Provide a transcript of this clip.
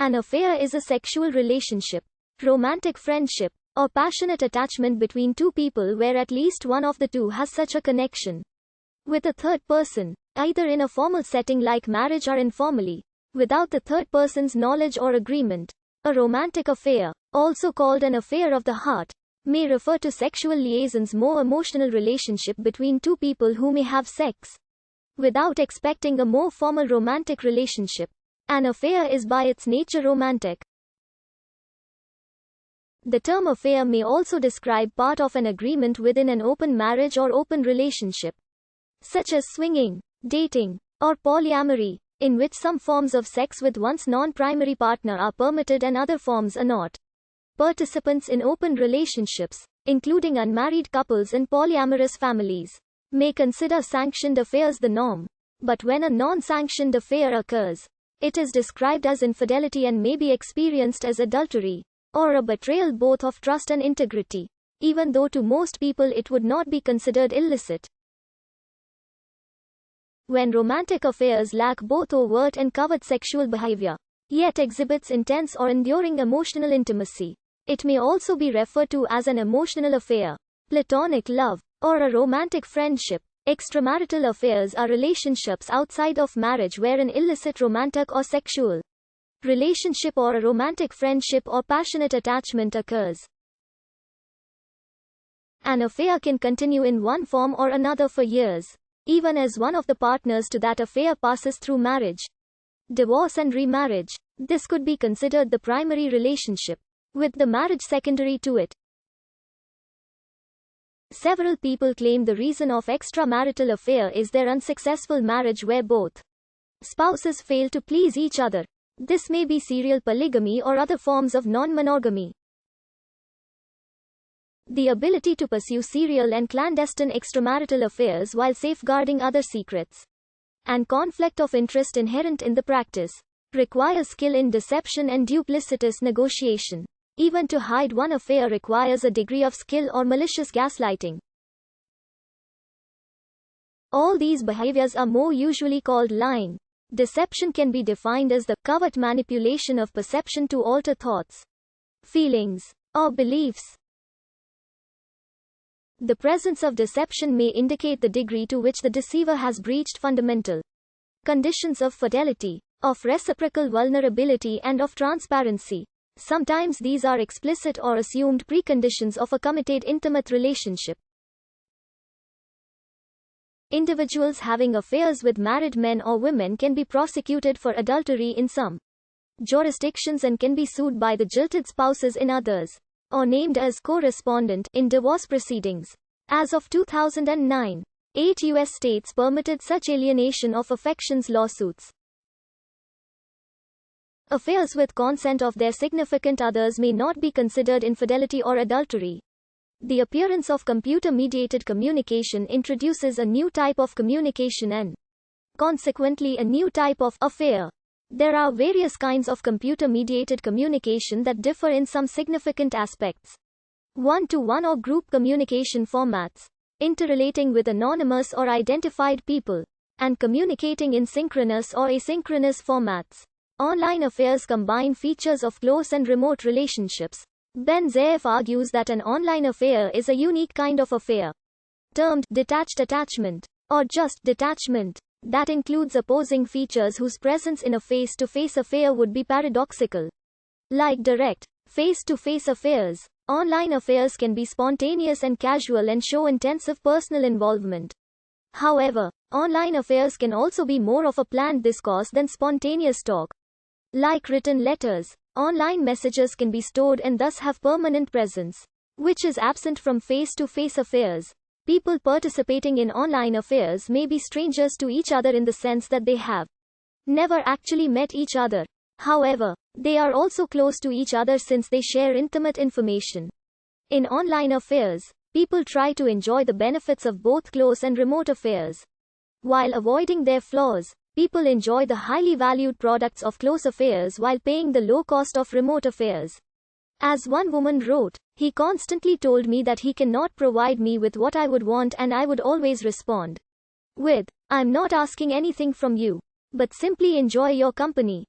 An affair is a sexual relationship, romantic friendship, or passionate attachment between two people where at least one of the two has such a connection with a third person, either in a formal setting like marriage or informally, without the third person's knowledge or agreement. A romantic affair, also called an affair of the heart, may refer to sexual liaisons, more emotional relationship between two people who may have sex without expecting a more formal romantic relationship. An affair is by its nature romantic. The term affair may also describe part of an agreement within an open marriage or open relationship, such as swinging, dating, or polyamory, in which some forms of sex with one's non-primary partner are permitted and other forms are not. Participants in open relationships, including unmarried couples and polyamorous families, may consider sanctioned affairs the norm. But when a non-sanctioned affair occurs, it is described as infidelity and may be experienced as adultery, or a betrayal both of trust and integrity, even though to most people it would not be considered illicit. When romantic affairs lack both overt and covert sexual behavior, yet exhibits intense or enduring emotional intimacy, it may also be referred to as an emotional affair, platonic love, or a romantic friendship. Extramarital affairs are relationships outside of marriage where an illicit romantic or sexual relationship or a romantic friendship or passionate attachment occurs. An affair can continue in one form or another for years, even as one of the partners to that affair passes through marriage, divorce and remarriage. This could be considered the primary relationship, with the marriage secondary to it. Several people claim the reason of extramarital affair is their unsuccessful marriage where both spouses fail to please each other. This may be serial polygamy or other forms of non-monogamy. The ability to pursue serial and clandestine extramarital affairs while safeguarding other secrets and conflict of interest inherent in the practice requires skill in deception and duplicitous negotiation. Even to hide one affair requires a degree of skill or malicious gaslighting. All these behaviors are more usually called lying. Deception can be defined as the covert manipulation of perception to alter thoughts, feelings, or beliefs. The presence of deception may indicate the degree to which the deceiver has breached fundamental conditions of fidelity, of reciprocal vulnerability, and of transparency. Sometimes these are explicit or assumed preconditions of a committed intimate relationship. Individuals having affairs with married men or women can be prosecuted for adultery in some jurisdictions and can be sued by the jilted spouses in others, or named as co-respondent in divorce proceedings. As of 2009, 8 U.S. states permitted such alienation of affections lawsuits. Affairs with consent of their significant others may not be considered infidelity or adultery. The appearance of computer-mediated communication introduces a new type of communication and, consequently, a new type of affair. There are various kinds of computer-mediated communication that differ in some significant aspects. One-to-one or group communication formats, interrelating with anonymous or identified people, and communicating in synchronous or asynchronous formats. Online affairs combine features of close and remote relationships. Ben Zaev argues that an online affair is a unique kind of affair, termed detached attachment, or just detachment, that includes opposing features whose presence in a face-to-face affair would be paradoxical. Like direct, face-to-face affairs, online affairs can be spontaneous and casual and show intensive personal involvement. However, online affairs can also be more of a planned discourse than spontaneous talk. Like written letters, online messages can be stored and thus have permanent presence, which is absent from face-to-face affairs. People participating in online affairs may be strangers to each other in the sense that they have never actually met each other. However, they are also close to each other since they share intimate information. In online affairs, people try to enjoy the benefits of both close and remote affairs, while avoiding their flaws. People enjoy the highly valued products of close affairs while paying the low cost of remote affairs. As one woman wrote, "He constantly told me that he cannot provide me with what I would want, and I would always respond with, 'I'm not asking anything from you, but simply enjoy your company.'"